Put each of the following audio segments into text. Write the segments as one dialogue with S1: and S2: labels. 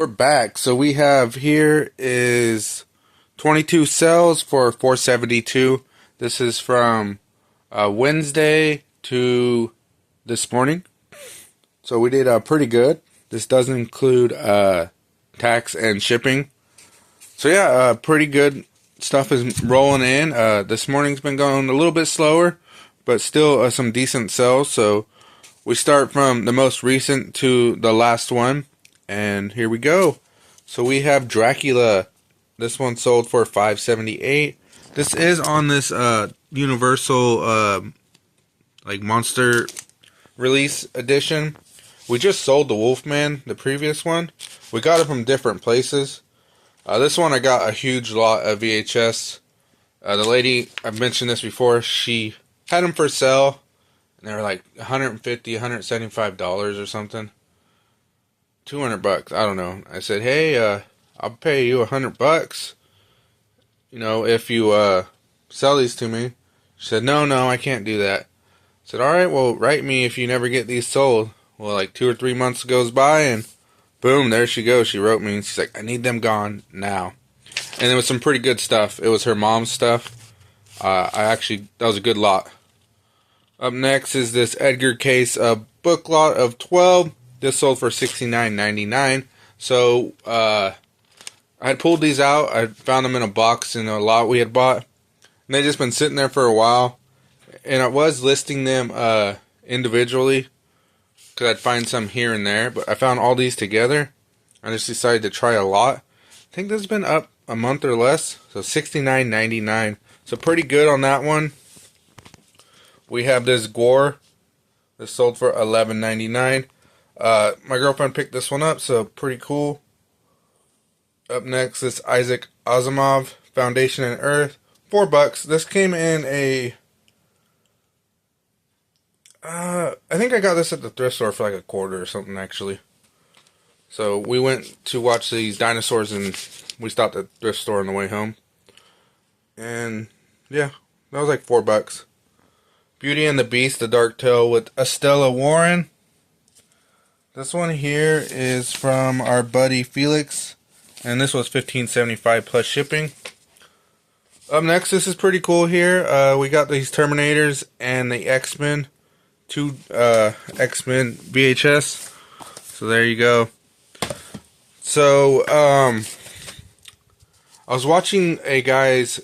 S1: We're back. So we have here is 22 cells for 472. This is from Wednesday to this morning. So we did pretty good. This doesn't include tax and shipping. So yeah, pretty good stuff is rolling in. This morning's been going a little bit slower, but still some decent cells. So we start from the most recent to the last one. And here we go. So we have Dracula. This one sold for $5.78. This is on this Universal like monster release edition. We just sold the Wolfman, the previous one. We got it from different places. This one I got a huge lot of VHS. The lady, I've mentioned this before, she had them for sale. And they were like $150, $175 or something. $200, I don't know. I said, hey, I'll pay you $100, you know, if you sell these to me. She said, no, I can't do that. I said, all right, well, write me if you never get these sold. Well, like 2 or 3 months goes by, and boom, there she goes. She wrote me, and she's like, I need them gone now. And it was some pretty good stuff. It was her mom's stuff. That was a good lot. Up next is this Edgar Case book lot of 12. This sold for $69.99. So, I had pulled these out. I found them in a box in a lot we had bought. And they'd just been sitting there for a while. And I was listing them individually, because I'd find some here and there. But I found all these together. I just decided to try a lot. I think this has been up a month or less. So $69.99. So pretty good on that one. We have this Gore. This sold for $11.99. My girlfriend picked this one up, so pretty cool. Up next is Isaac Asimov, Foundation and Earth, $4. This came in a, I think I got this at the thrift store for like a quarter or something, actually. So we went to watch these dinosaurs, and we stopped at the thrift store on the way home. And yeah, that was like $4. Beauty and the Beast, The Dark Tale with Estella Warren. This one here is from our buddy Felix, and this was $15.75 plus shipping. Up next, this is pretty cool here. We got these Terminators and the X-Men, two X-Men VHS. So there you go. So I was watching a guy's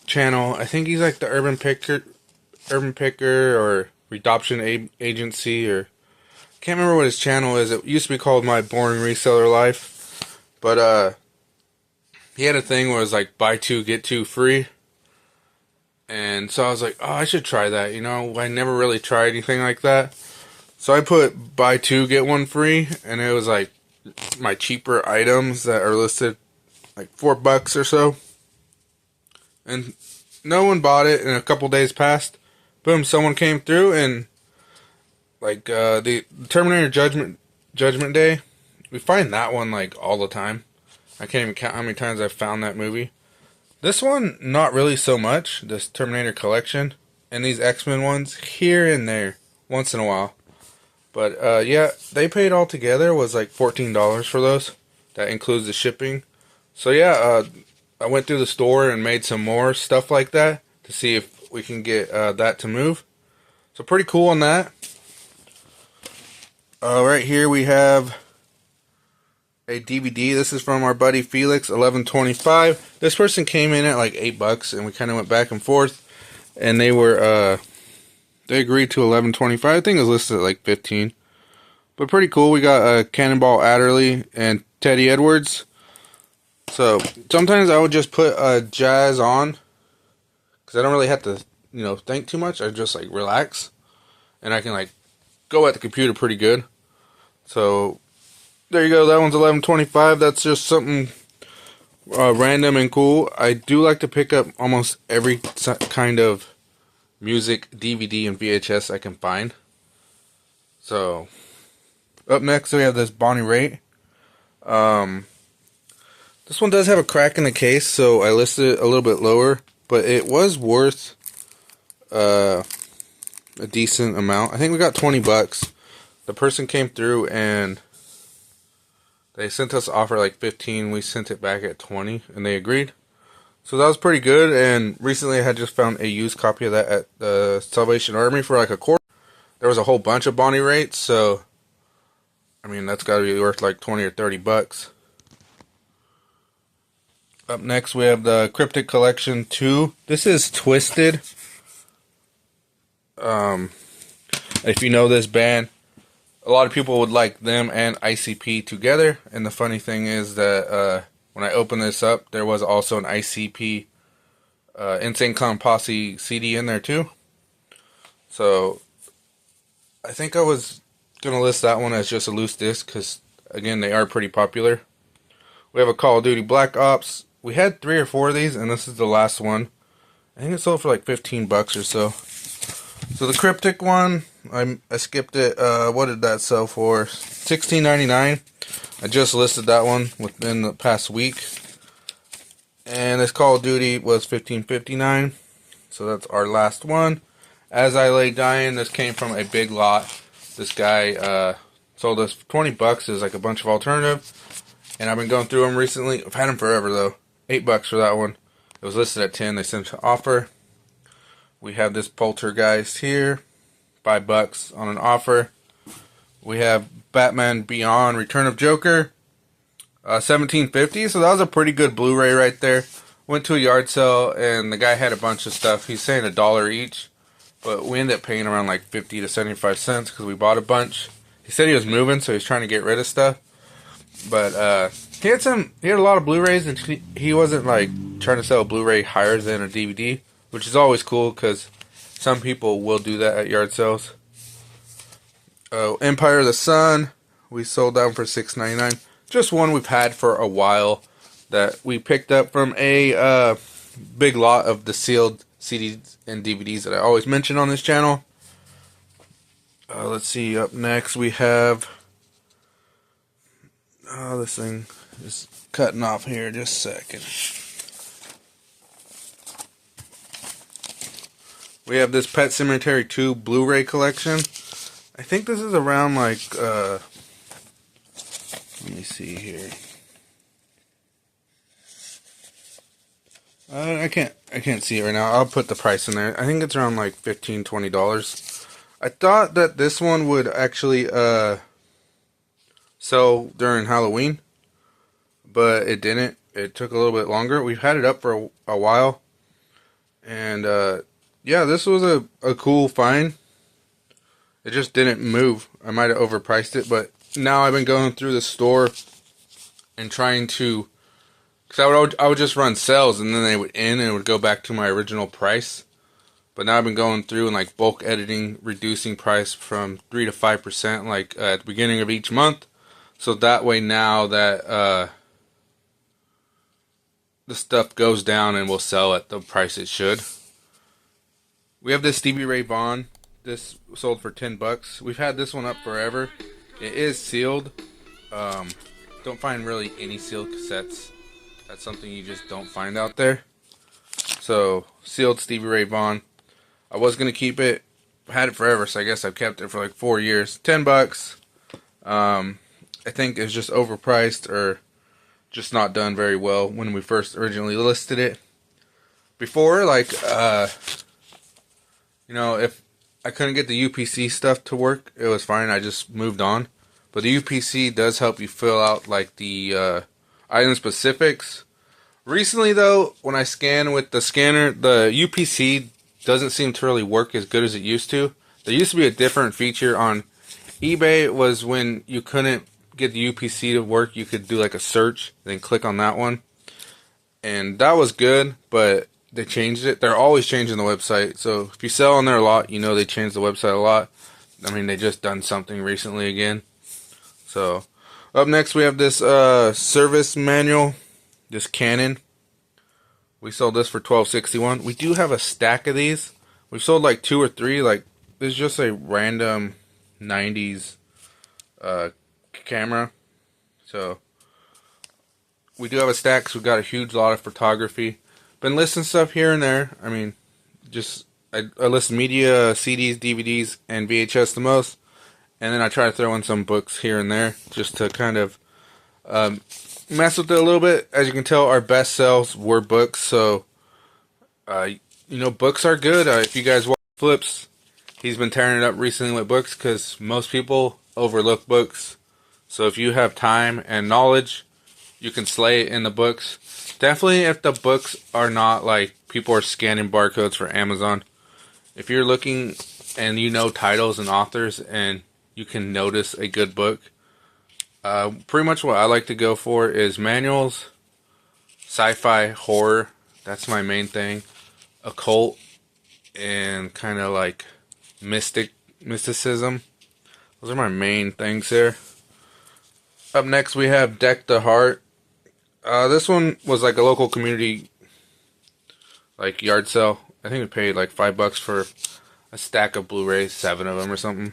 S1: channel. I think he's like the Urban Picker, or Redoption Agency, or can't remember what his channel is. It used to be called My Boring Reseller Life. But he had a thing where it was like buy two, get two free. And so I was like, oh, I should try that. You know, I never really tried anything like that. So I put buy two, get one free. And it was like my cheaper items that are listed like $4 or so. And no one bought it, and a couple days passed. Boom, someone came through, and like the Terminator Judgment Day, we find that one like all the time. I can't even count how many times I've found that movie. This one, not really so much. This Terminator collection, and these X-Men ones here and there, once in a while. But yeah, they paid all together was like $14 for those. That includes the shipping. So yeah, I went through the store and made some more stuff like that to see if we can get that to move. So pretty cool on that. Right here we have a DVD. This is from our buddy Felix, $11.25. This person came in at like $8, and we kind of went back and forth. And they were they agreed to $11.25. I think it was listed at like $15. But pretty cool. We got Cannonball Adderley and Teddy Edwards. So sometimes I would just put jazz on, because I don't really have to, you know, think too much. I just like relax, and I can like go at the computer pretty good. So there you go. That one's $11.25. That's just something random and cool. I do like to pick up almost every kind of music DVD and VHS I can find. So up next we have this Bonnie Raitt. This one does have a crack in the case, so I listed it a little bit lower, but it was worth a decent amount. I think we got $20. The person came through and They sent us offer like 15. We sent it back at 20, and they agreed. So that was pretty good. And recently, I had just found a used copy of that at the Salvation Army for like a quarter. There was a whole bunch of Bonnie rates, so I mean that's got to be worth like 20 or 30 bucks. Up next, we have the Cryptic Collection 2. This is Twisted. If you know this band, a lot of people would like them and ICP together. And the funny thing is that when I opened this up, there was also an ICP Insane Clown Posse CD in there too. So I think I was going to list that one as just a loose disc because, again, they are pretty popular. We have a Call of Duty Black Ops. We had 3 or 4 of these, and this is the last one. I think it sold for like 15 bucks or so. So the Cryptic one, I skipped it. What did that sell for? $16.99. I just listed that one within the past week. And this Call of Duty was $15.59. So that's our last one. As I lay dying, this came from a big lot. This guy sold us 20 bucks as like a bunch of alternative. And I've been going through them recently. I've had them forever though. 8 bucks for that one. It was listed at 10. They sent an offer. We have this Poltergeist here. 5 bucks on an offer. We have Batman Beyond Return of Joker. $17.50. So that was a pretty good Blu-ray right there. Went to a yard sale and the guy had a bunch of stuff. He's saying $1 each. But we ended up paying around like 50 to 75 cents because we bought a bunch. He said he was moving, so he's trying to get rid of stuff. But he had a lot of Blu-rays, and he wasn't like trying to sell a Blu-ray higher than a DVD, which is always cool because some people will do that at yard sales. Empire of the Sun, we sold that one for $6.99. Just one we've had for a while that we picked up from a big lot of the sealed CDs and DVDs that I always mention on this channel. Let's see, up next we have... Oh, this thing is cutting off here. Just a second. We have this Pet Sematary 2 Blu-ray collection. I think this is around like, let me see here. I can't see it right now. I'll put the price in there. I think it's around like $15, $20. I thought that this one would actually, sell during Halloween, but it didn't. It took a little bit longer. We've had it up for a while, and yeah, this was a cool find. It just didn't move. I might have overpriced it, but now I've been going through the store and trying to, because I would just run sales and then they would end and it would go back to my original price. But now I've been going through and like bulk editing, reducing price from 3 to 5%, like at the beginning of each month. So that way now that the stuff goes down and will sell at the price it should. We have this Stevie Ray Vaughan. This sold for 10 bucks. We've had this one up forever. It is sealed. Don't find really any sealed cassettes. That's something you just don't find out there. So, sealed Stevie Ray Vaughan. I was going to keep it. Had it forever, so I guess I've kept it for like 4 years. 10 bucks. I think it's just overpriced or just not done very well when we first originally listed it. Before, like, you know, if I couldn't get the UPC stuff to work, it was fine. I just moved on. But the UPC does help you fill out, like, the item specifics. Recently, though, when I scan with the scanner, the UPC doesn't seem to really work as good as it used to. There used to be a different feature on eBay. Was when you couldn't get the UPC to work, you could do like a search, then click on that one. And that was good, but they changed it. They're always changing the website. So if you sell on there a lot, you know they changed the website a lot. I mean, they just done something recently again. So up next we have this service manual, this Canon. We sold this for $12.61. We do have a stack of these. We've sold like 2 or 3. Like, this is just a random 90s camera. So we do have a stack because we've got a huge lot of photography. Been listing stuff here and there. I mean, just I list media, CDs, DVDs, and VHS the most. And then I try to throw in some books here and there just to kind of Mess with it a little bit. As you can tell, our best sales were books. So, books are good. If you guys watch Flips, he's been tearing it up recently with books because most people overlook books. So if you have time and knowledge, you can slay it in the books. Definitely if the books are not like people are scanning barcodes for Amazon. If you're looking and you know titles and authors and you can notice a good book, pretty much what I like to go for is manuals, sci-fi, horror. That's my main thing. Occult and kind of like mysticism. Those are my main things there. Up next we have Deck the Heart. This one was like a local community like yard sale. I think we paid like $5 for a stack of Blu-rays, 7 of them or something.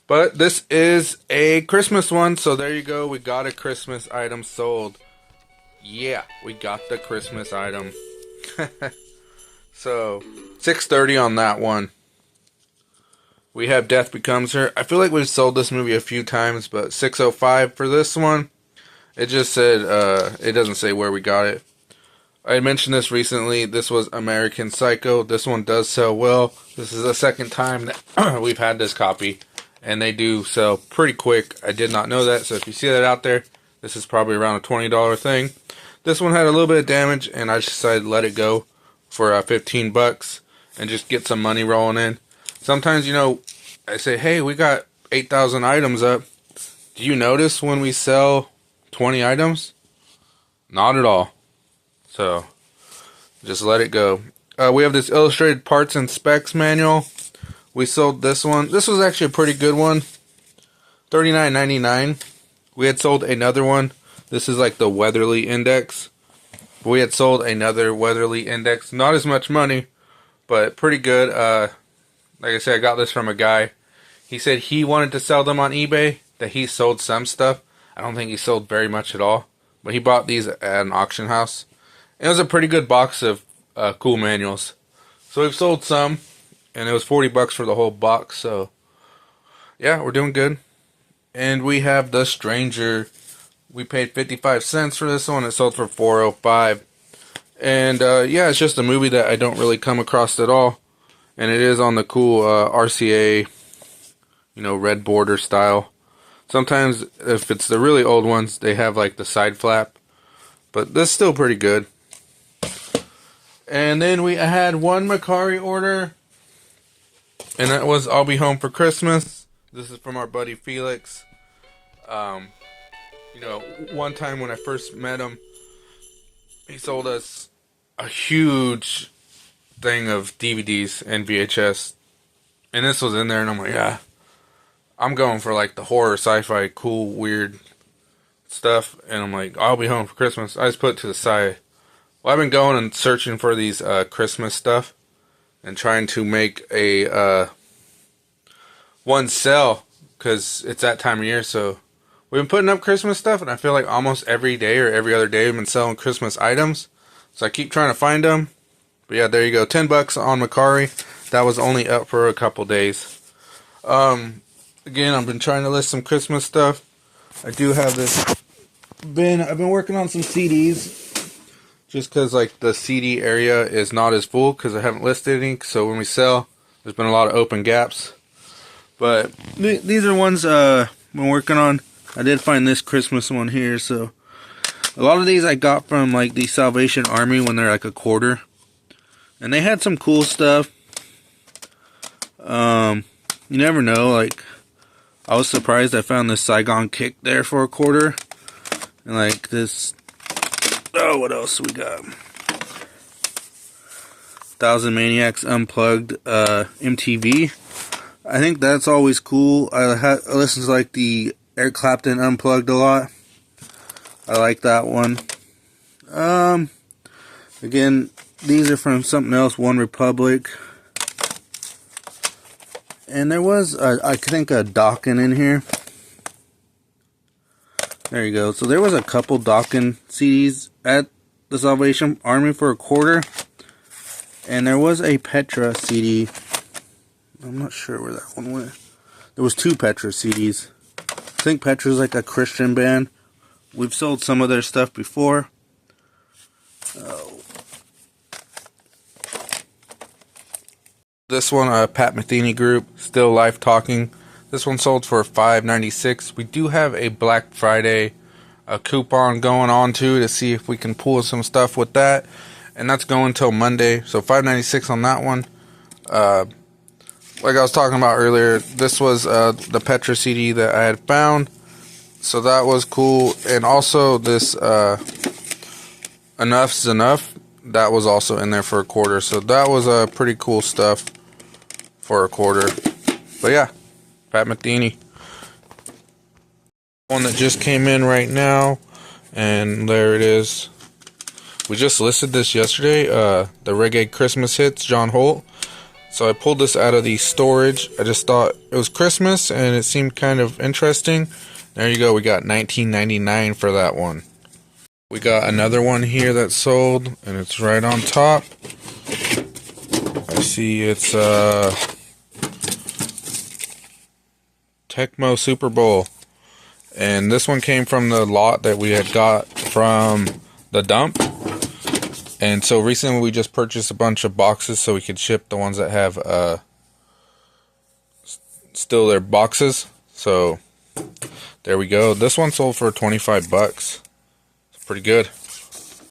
S1: But this is a Christmas one, so there you go. We got a Christmas item sold. Yeah, we got the Christmas item. So, $6.30 on that one. We have Death Becomes Her. I feel like we've sold this movie a few times, but $6.05 for this one. It just said, it doesn't say where we got it. I mentioned this recently. This was American Psycho. This one does sell well. This is the second time that we've had this copy, and they do sell pretty quick. I did not know that, so if you see that out there, this is probably around a $20 thing. This one had a little bit of damage, and I decided to let it go for $15 and just get some money rolling in. Sometimes, I say, hey, we got 8,000 items up. Do you notice when we sell 20 items? Not at all. So, just let it go. We have this illustrated parts and specs manual. We sold this one. This was actually a pretty good one. $39.99. We had sold another one. This is like the Weatherly Index. We had sold another Weatherly Index. Not as much money, but pretty good. Like I said, I got this from a guy. He said he wanted to sell them on eBay, that he sold some stuff. I don't think he sold very much at all. But he bought these at an auction house. It was a pretty good box of cool manuals. So we've sold some, and it was $40 for the whole box. So, yeah, we're doing good. And we have The Stranger. We paid 55 cents for this one. It sold for $4.05. And, yeah, it's just a movie that I don't really come across at all. And it is on the cool RCA, red border style. Sometimes, if it's the really old ones, they have, like, the side flap. But this is still pretty good. And then we had one Macari order. And that was I'll Be Home for Christmas. This is from our buddy Felix. One time when I first met him, he sold us a huge thing of DVDs and VHS. And this was in there, and I'm like, yeah, I'm going for like the horror, sci-fi, cool, weird stuff. And I'm like, I'll Be Home for Christmas. I just put it to the side. Well, I've been going and searching for these Christmas stuff and trying to make a one sell because it's that time of year. So we've been putting up Christmas stuff, and I feel like almost every day or every other day we've been selling Christmas items. So I keep trying to find them. But yeah, there you go. $10 on Macari. That was only up for a couple days. Again, I've been trying to list some Christmas stuff. I do have this bin. I've been working on some CDs. Just because like the CD area is not as full because I haven't listed any. So when we sell, there's been a lot of open gaps. But these are ones I've been working on. I did find this Christmas one here. So a lot of these I got from like the Salvation Army when they're like a quarter. And they had some cool stuff. You never know. Like, I was surprised I found this Saigon Kick there for a quarter. And like this. Oh, what else we got? Thousand Maniacs Unplugged MTV. I think that's always cool. I listen to like the Eric Clapton Unplugged a lot. I like that one. Again, these are from something else, One Republic. And there was, I think, a Dokken in here. There you go. So there was a couple Dokken CDs at the Salvation Army for a quarter. And there was a Petra CD. I'm not sure where that one went. There was two Petra CDs. I think Petra's like a Christian band. We've sold some of their stuff before. This one, Pat Metheny Group, Still Life Talking. This one sold for $5.96. We do have a Black Friday coupon going on too to see if we can pull some stuff with that, and that's going till Monday. So $5.96 on that one. Like I was talking about earlier, this was the Petra CD that I had found, so that was cool. And also this Enough's Enough, that was also in there for a quarter, so that was pretty cool stuff for a quarter. But yeah, Pat Metheny. One that just came in right now, and there it is. We just listed this yesterday, the Reggae Christmas Hits, John Holt. So I pulled this out of the storage. I just thought it was Christmas and it seemed kind of interesting. There you go, we got $19.99 for that one. We got another one here that's sold, and it's right on top. I see it's Tecmo Super Bowl. And this one came from the lot that we had got from the dump. And so recently we just purchased a bunch of boxes so we could ship the ones that have still their boxes. So there we go. This one sold for $25. It's pretty good.